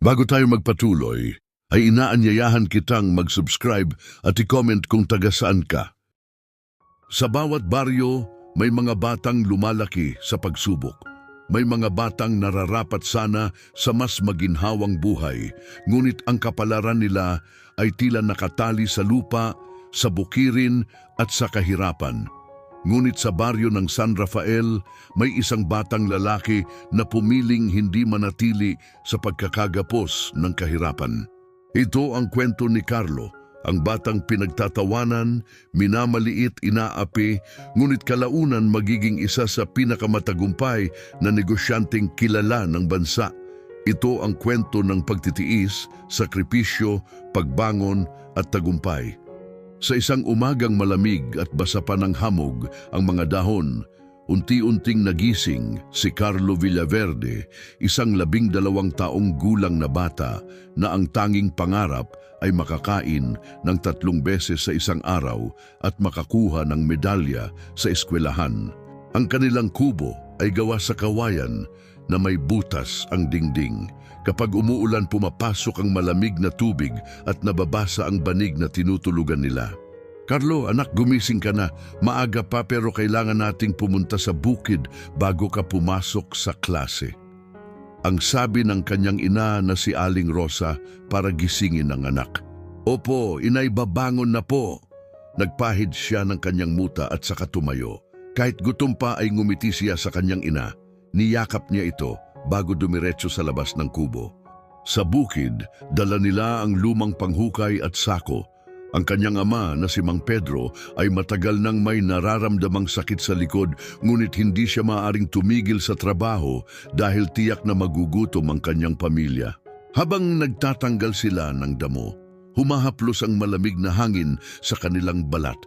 Bago tayo magpatuloy, ay inaanyayahan kitang mag-subscribe at i-comment kung taga saan ka. Sa bawat baryo, may mga batang lumalaki sa pagsubok. May mga batang nararapat sana sa mas maginhawang buhay, ngunit ang kapalaran nila ay tila nakatali sa lupa, sa bukirin at sa kahirapan. Ngunit sa baryo ng San Rafael, may isang batang lalaki na pumiling hindi manatili sa pagkakagapos ng kahirapan. Ito ang kwento ni Carlo, ang batang pinagtatawanan, minamaliit, inaapi, ngunit kalaunan magiging isa sa pinakamatagumpay na negosyanteng kilala ng bansa. Ito ang kwento ng pagtitiis, sakripisyo, pagbangon at tagumpay. Sa isang umagang malamig at basa pa ng hamog ang mga dahon, unti-unting nagising si Carlo Villaverde, isang 12 taong gulang na bata na ang tanging pangarap ay makakain ng 3 beses sa isang araw at makakuha ng medalya sa eskwelahan. Ang kanilang kubo ay gawa sa kawayan na may butas ang dingding. Kapag umuulan, pumapasok ang malamig na tubig at nababasa ang banig na tinutulugan nila. Carlo, anak, gumising ka na. Maaga pa pero kailangan nating pumunta sa bukid bago ka pumasok sa klase. Ang sabi ng kanyang ina na si Aling Rosa para gisingin ang anak. Opo, inay, babangon na po. Nagpahid siya ng kanyang muta at saka tumayo. Kahit gutom pa ay ngumiti siya sa kanyang ina. Niyakap niya ito bago dumiretso sa labas ng kubo. Sa bukid, dala nila ang lumang panghukay at sako. Ang kanyang ama na si Mang Pedro ay matagal nang may nararamdamang sakit sa likod, ngunit hindi siya maaaring tumigil sa trabaho dahil tiyak na magugutom ang kanyang pamilya. Habang nagtatanggal sila ng damo, humahaplos ang malamig na hangin sa kanilang balat.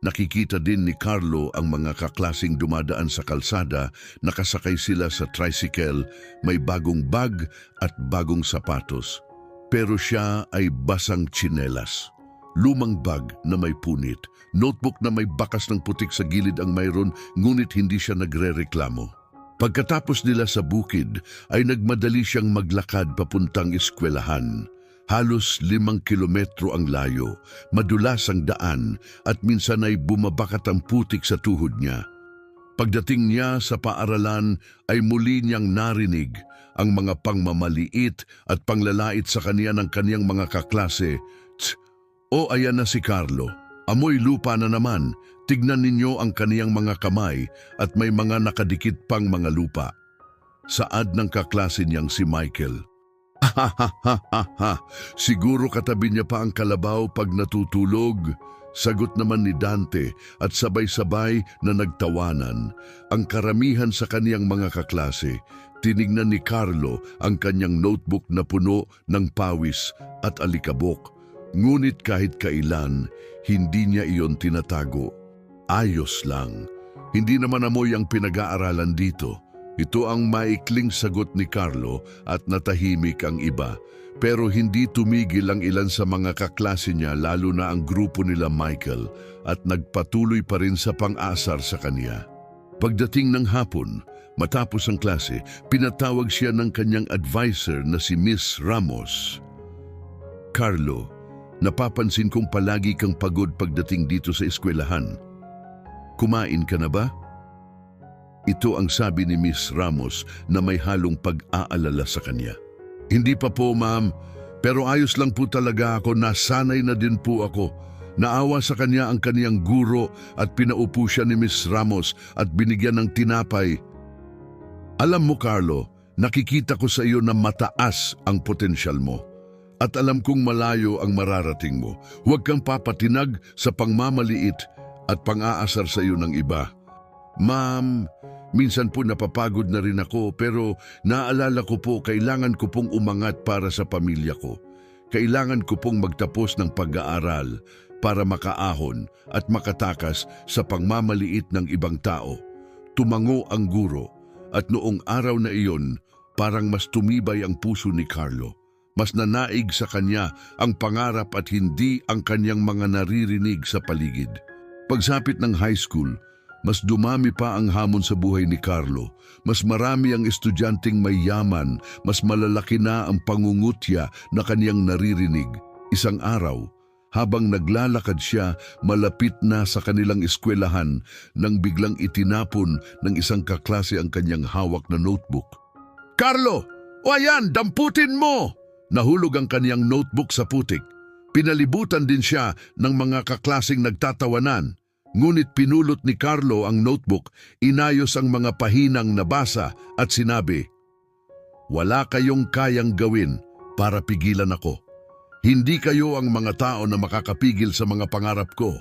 Nakikita din ni Carlo ang mga kaklasing dumadaan sa kalsada, nakasakay sila sa tricycle, may bagong bag at bagong sapatos. Pero siya ay basang tsinelas. Lumang bag na may punit, notebook na may bakas ng putik sa gilid ang mayroon, ngunit hindi siya nagrereklamo. Pagkatapos nila sa bukid, ay nagmadali siyang maglakad papuntang eskwelahan. Halos 5 kilometro ang layo, madulas ang daan at minsan ay bumabakat ang putik sa tuhod niya. Pagdating niya sa paaralan ay muli niyang narinig ang mga pangmamaliit at panglalait sa kanya ng kaniyang mga kaklase. O ayan na si Carlo, amoy lupa na naman, tignan ninyo ang kaniyang mga kamay at may mga nakadikit pang mga lupa. Saad ng kaklase niyang si Michael. Siguro katabi niya pa ang kalabaw pag natutulog. Sagot naman ni Dante at sabay-sabay na nagtawanan. Ang karamihan sa kaniyang mga kaklase, tinignan ni Carlo ang kanyang notebook na puno ng pawis at alikabok. Ngunit kahit kailan, hindi niya iyon tinatago. Ayos lang. Hindi naman amoy ang pinag-aaralan dito. Ito ang maikling sagot ni Carlo at natahimik ang iba. Pero hindi tumigil ang ilan sa mga kaklase niya, lalo na ang grupo nila Michael, at nagpatuloy pa rin sa pang-asar sa kanya. Pagdating ng hapon, matapos ang klase, pinatawag siya ng kanyang advisor na si Miss Ramos. Carlo, napapansin kong palagi kang pagod pagdating dito sa eskwelahan. Kumain ka na ba? Ito ang sabi ni Miss Ramos na may halong pag-aalala sa kanya. Hindi pa po, ma'am, pero ayos lang po talaga ako, nasanay na din po ako. Naawa sa kanya ang kaniyang guro at pinaupo siya ni Miss Ramos at binigyan ng tinapay. Alam mo, Carlo, nakikita ko sa iyo na mataas ang potensyal mo. At alam kong malayo ang mararating mo. Huwag kang papatinag sa pangmamaliit at pang-aasar sa iyo ng iba. Ma'am, minsan po napapagod na rin ako, pero naalala ko po kailangan ko pong umangat para sa pamilya ko. Kailangan ko pong magtapos ng pag-aaral para makaahon at makatakas sa pangmamaliit ng ibang tao. Tumango ang guro at noong araw na iyon, parang mas tumibay ang puso ni Carlo. Mas nanaig sa kanya ang pangarap at hindi ang kanyang mga naririnig sa paligid. Pagsapit ng high school, Mas dumami pa ang hamon sa buhay ni Carlo. Mas marami ang estudyanteng may yaman, mas malalaki na ang pangungutya na kaniyang naririnig. Isang araw, habang naglalakad siya malapit na sa kanilang eskwelahan nang biglang itinapon ng isang kaklase ang kanyang hawak na notebook. "Carlo! O ayan, damputin mo!" Nahulog ang kaniyang notebook sa putik. Pinalibutan din siya ng mga kaklaseng nagtatawanan. Ngunit pinulot ni Carlo ang notebook, inayos ang mga pahinang nabasa at sinabi, "Wala kayong kayang gawin para pigilan ako. Hindi kayo ang mga tao na makakapigil sa mga pangarap ko."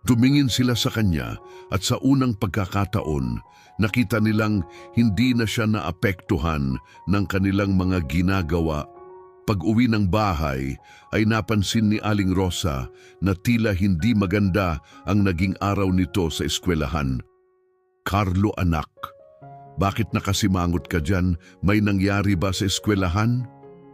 Tumingin sila sa kanya at sa unang pagkakataon, nakita nilang hindi na siya naapektuhan ng kanilang mga ginagawa. Pag-uwi ng bahay ay napansin ni Aling Rosa na tila hindi maganda ang naging araw nito sa eskwelahan. "Carlo anak, bakit nakasimangot ka dyan? May nangyari ba sa eskwelahan?"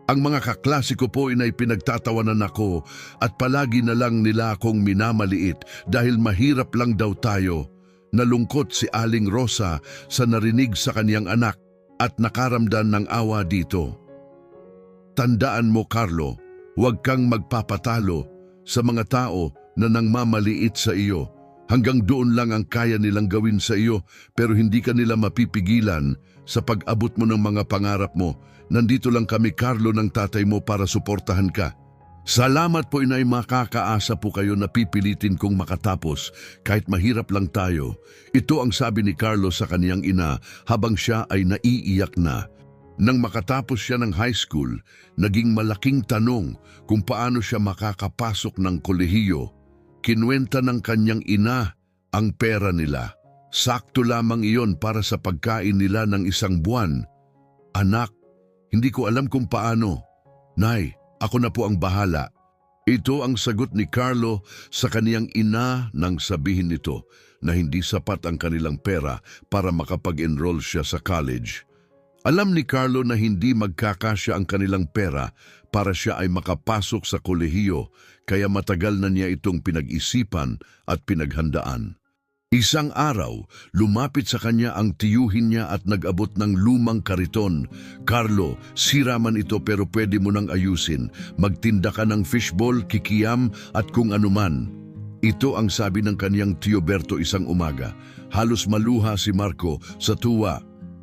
"Ang mga kaklase ko po inay pinagtatawanan ako at palagi na lang nila akong minamaliit dahil mahirap lang daw tayo." Nalungkot si Aling Rosa sa narinig sa kaniyang anak at nakaramdam ng awa dito. "Tandaan mo, Carlo, huwag kang magpapatalo sa mga tao na nangmamaliit sa iyo. Hanggang doon lang ang kaya nilang gawin sa iyo pero hindi ka nila mapipigilan sa pag-abot mo ng mga pangarap mo. Nandito lang kami, Carlo, ng tatay mo para suportahan ka. Salamat po, inay, makakaasa po kayo na pipilitin kong makatapos kahit mahirap lang tayo." Ito ang sabi ni Carlo sa kaniyang ina habang siya ay naiiyak na. Nang makatapos siya ng high school, naging malaking tanong kung paano siya makakapasok ng kolehiyo. Kinuwenta ng kanyang ina ang pera nila. Sakto lamang iyon para sa pagkain nila ng isang buwan. "Anak, hindi ko alam kung paano." "Nay, ako na po ang bahala." Ito ang sagot ni Carlo sa kaniyang ina nang sabihin nito na hindi sapat ang kanilang pera para makapag-enroll siya sa college. Alam ni Carlo na hindi magkakasya ang kanilang pera para siya ay makapasok sa kolehiyo, kaya matagal na niya itong pinag-isipan at pinaghandaan. Isang araw, lumapit sa kanya ang tiyuhin niya at nag-abot ng lumang kariton. "Carlo, sira man ito pero pwede mo nang ayusin. Magtinda ka ng fishball, kikiyam at kung anuman." Ito ang sabi ng kaniyang Tio Berto isang umaga. Halos maluha si Marco sa tuwa.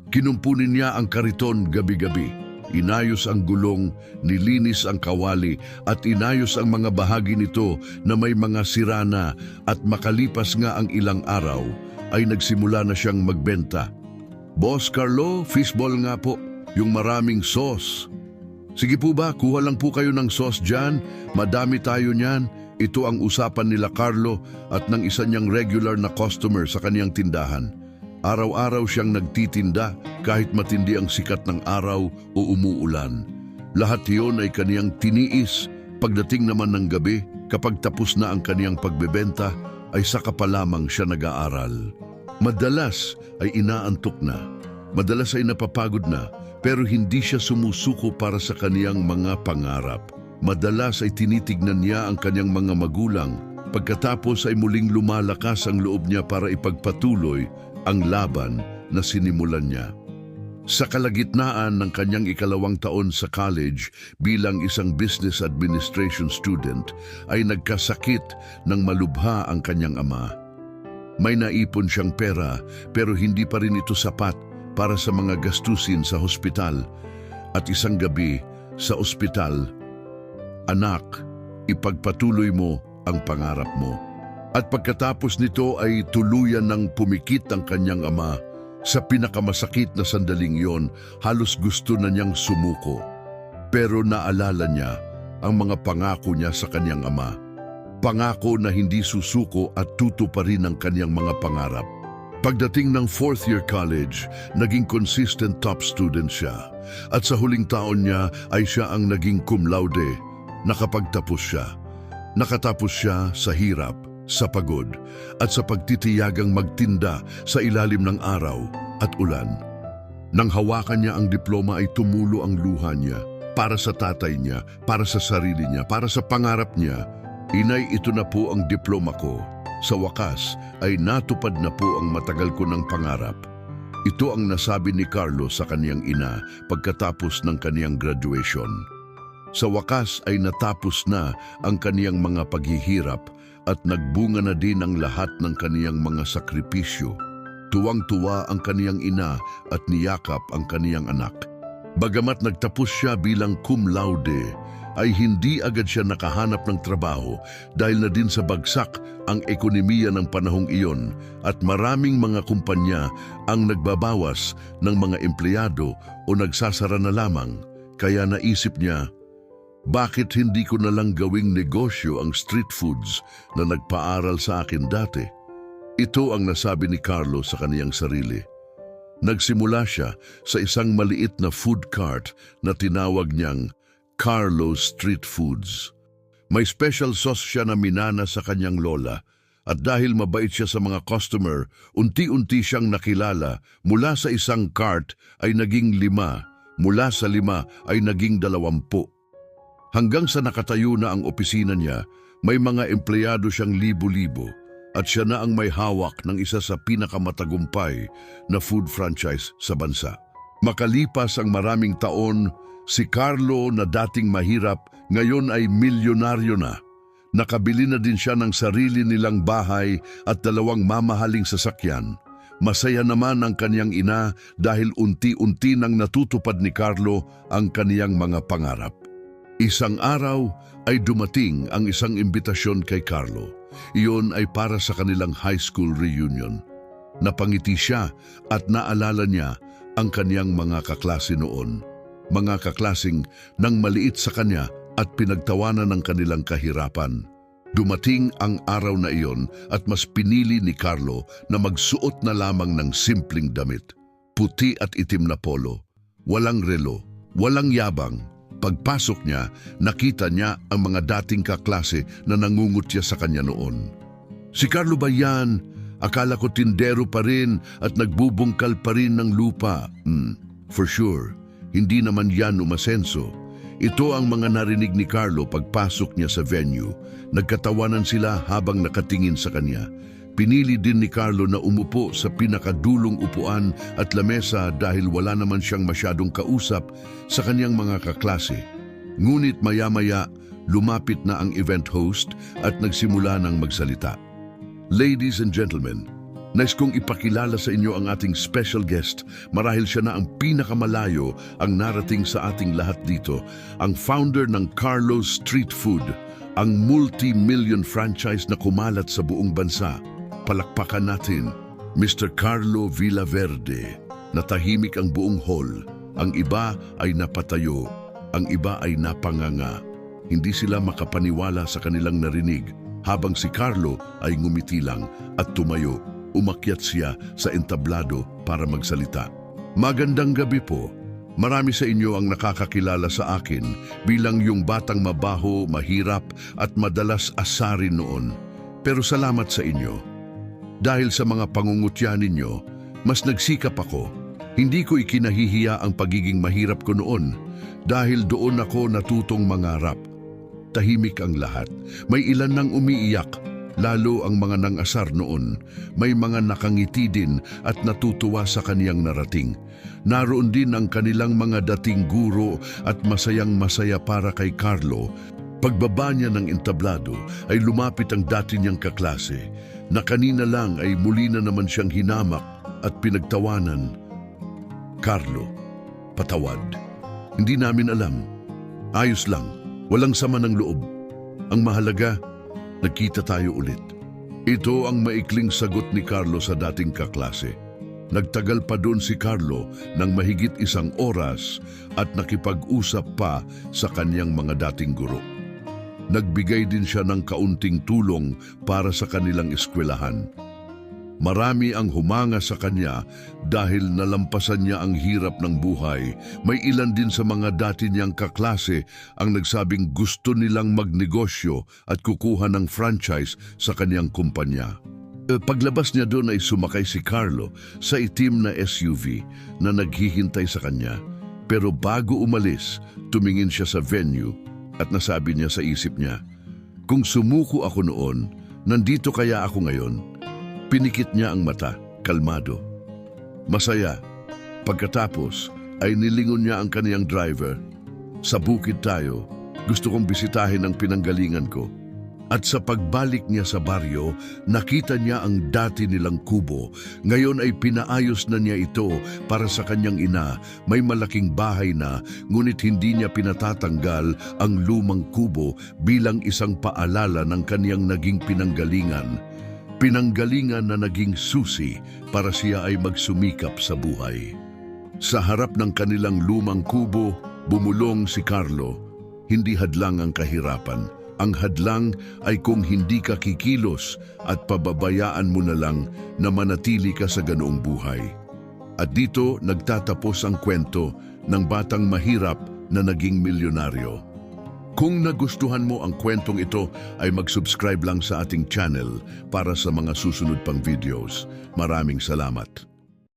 Kinumpunin niya ang kariton gabi-gabi. Inayos ang gulong, nilinis ang kawali at inayos ang mga bahagi nito na may mga sirana at makalipas nga ang ilang araw ay nagsimula na siyang magbenta. "Boss Carlo, fishball nga po, yung maraming sauce." "Sige po ba, kuha lang po kayo ng sauce dyan, madami tayo niyan." Ito ang usapan nila Carlo at ng isa niyang regular na customer sa kaniyang tindahan. Araw-araw siyang nagtitinda kahit matindi ang sikat ng araw o umuulan. Lahat iyon ay kaniyang tiniis. Pagdating naman ng gabi, kapag tapos na ang kaniyang pagbebenta, ay saka pa lamang siya nag-aaral. Madalas ay inaantok na. Madalas ay napapagod na, pero hindi siya sumusuko para sa kaniyang mga pangarap. Madalas ay tinitignan niya ang kaniyang mga magulang. Pagkatapos ay muling lumalakas ang loob niya para ipagpatuloy ang laban na sinimulan niya. Sa kalagitnaan ng kanyang ikalawang taon sa college bilang isang business administration student, ay nagkasakit ng malubha ang kanyang ama. May naipon siyang pera pero hindi pa rin ito sapat para sa mga gastusin sa hospital. At isang gabi sa ospital, "Anak, ipagpatuloy mo ang pangarap mo." At pagkatapos nito ay tuluyan ng pumikit ang kanyang ama. Sa pinakamasakit na sandaling yon, halos gusto na niyang sumuko. Pero naalala niya ang mga pangako niya sa kanyang ama. Pangako na hindi susuko at tutuparin ang kanyang mga pangarap. Pagdating ng 4th year college, naging consistent top student siya. At sa huling taon niya ay siya ang naging cum laude. Nakapagtapos siya. Nakatapos siya sa hirap, sa pagod, at sa pagtitiyagang magtinda sa ilalim ng araw at ulan. Nang hawakan niya ang diploma ay tumulo ang luha niya para sa tatay niya, para sa sarili niya, para sa pangarap niya. "Inay, ito na po ang diploma ko. Sa wakas ay natupad na po ang matagal ko ng pangarap. Ito ang nasabi ni Carlo sa kaniyang ina pagkatapos ng kaniyang graduation. Sa wakas ay natapos na ang kaniyang mga paghihirap at nagbunga na din ang lahat ng kaniyang mga sakripisyo. Tuwang-tuwa ang kaniyang ina at niyakap ang kaniyang anak. Bagamat nagtapos siya bilang cum laude, ay hindi agad siya nakahanap ng trabaho dahil na din sa bagsak ang ekonomiya ng panahong iyon at maraming mga kumpanya ang nagbabawas ng mga empleyado o nagsasara na lamang. Kaya naisip niya, bakit hindi ko na lang gawing negosyo ang street foods na nagpaaral sa akin dati? Ito ang nasabi ni Carlo sa kaniyang sarili. Nagsimula siya sa isang maliit na food cart na tinawag niyang Carlo's Street Foods. May special sauce siya na minana sa kanyang lola at dahil mabait siya sa mga customer, unti-unti siyang nakilala. Mula sa isang cart ay naging 5, mula sa 5 ay naging 20. Hanggang sa nakatayo na ang opisina niya, may mga empleyado siyang libo-libo at siya na ang may hawak ng isa sa pinakamatagumpay na food franchise sa bansa. Makalipas ang maraming taon, si Carlo na dating mahirap, ngayon ay milyonaryo na. Nakabili na din siya ng sarili nilang bahay at 2 mamahaling sasakyan. Masaya naman ang kaniyang ina dahil unti-unti nang natutupad ni Carlo ang kaniyang mga pangarap. Isang araw ay dumating ang isang imbitasyon kay Carlo. Iyon ay para sa kanilang high school reunion. Napangiti siya at naalala niya ang kaniyang mga kaklase noon. Mga kaklasing nang maliit sa kanya at pinagtawanan ng kanilang kahirapan. Dumating ang araw na iyon at mas pinili ni Carlo na magsuot na lamang ng simpleng damit. Puti at itim na polo, walang relo, walang yabang. Pagpasok niya, nakita niya ang mga dating kaklase na nangungutya sa kanya noon. Si Carlo ba yan? Akala ko tindero pa rin at nagbubungkal pa rin ng lupa. For sure. Hindi naman yan umasenso. Ito ang mga narinig ni Carlo pagpasok niya sa venue. Nagkatawanan sila habang nakatingin sa kanya. Pinili din ni Carlo na umupo sa pinakadulong upuan at lamesa dahil wala naman siyang masyadong kausap sa kanyang mga kaklase. Ngunit maya-maya, lumapit na ang event host at nagsimula ng magsalita. Ladies and gentlemen, nais kong ipakilala sa inyo ang ating special guest. Marahil siya na ang pinakamalayo ang narating sa ating lahat dito. Ang founder ng Carlo's Street Food, ang multi-million franchise na kumalat sa buong bansa. Palakpakan natin, Mr. Carlo Villaverde. Natahimik ang buong hall. Ang iba ay napatayo, ang iba ay napanganga. Hindi sila makapaniwala sa kanilang narinig habang si Carlo ay ngumiti lang at tumayo. Umakyat siya sa entablado para magsalita. Magandang gabi po. Marami sa inyo ang nakakakilala sa akin bilang yung batang mabaho, mahirap at madalas asarin noon. Pero salamat sa inyo. Dahil sa mga pangungutya ninyo, mas nagsikap ako. Hindi ko ikinahihiya ang pagiging mahirap ko noon dahil doon ako natutong mangarap. Tahimik ang lahat. May ilan nang umiiyak. Lalo ang mga nang-asar noon, may mga nakangiti din at natutuwa sa kaniyang narating. Naroon din ang kanilang mga dating guro at masayang-masaya para kay Carlo. Pagbaba niya ng entablado ay lumapit ang dati niyang kaklase na kanina lang ay muli na naman siyang hinamak at pinagtawanan. Carlo, patawad. Hindi namin alam. Ayos lang, walang sama ng loob. Ang mahalaga, nagkita tayo ulit. Ito ang maikling sagot ni Carlo sa dating kaklase. Nagtagal pa doon si Carlo ng mahigit 1 oras at nakipag-usap pa sa kanyang mga dating guro. Nagbigay din siya ng kaunting tulong para sa kanilang eskwelahan. Marami ang humanga sa kanya dahil nalampasan niya ang hirap ng buhay. May ilan din sa mga dati niyang kaklase ang nagsabing gusto nilang magnegosyo at kukuha ng franchise sa kanyang kumpanya. Paglabas niya doon ay sumakay si Carlo sa itim na SUV na naghihintay sa kanya. Pero bago umalis, tumingin siya sa venue at nasabi niya sa isip niya, kung sumuko ako noon, Nandito kaya ako ngayon? Pinikit niya ang mata, kalmado. Masaya. Pagkatapos ay nilingon niya ang kaniyang driver. Sa bukid tayo, gusto kong bisitahin ang pinanggalingan ko. At sa pagbalik niya sa baryo, nakita niya ang dati nilang kubo. Ngayon ay pinaayos na niya ito para sa kanyang ina. May malaking bahay na, ngunit hindi niya pinatatanggal ang lumang kubo bilang isang paalala ng kaniyang naging pinanggalingan. Pinanggalingan na naging susi para siya ay magsumikap sa buhay. Sa harap ng kanilang lumang kubo, bumulong si Carlo. Hindi hadlang ang kahirapan. Ang hadlang ay kung hindi ka kikilos at pababayaan mo na lang na manatili ka sa ganoong buhay. At dito nagtatapos ang kwento ng batang mahirap na naging milyonaryo. Kung nagustuhan mo ang kwentong ito ay mag-subscribe lang sa ating channel para sa mga susunod pang videos. Maraming salamat.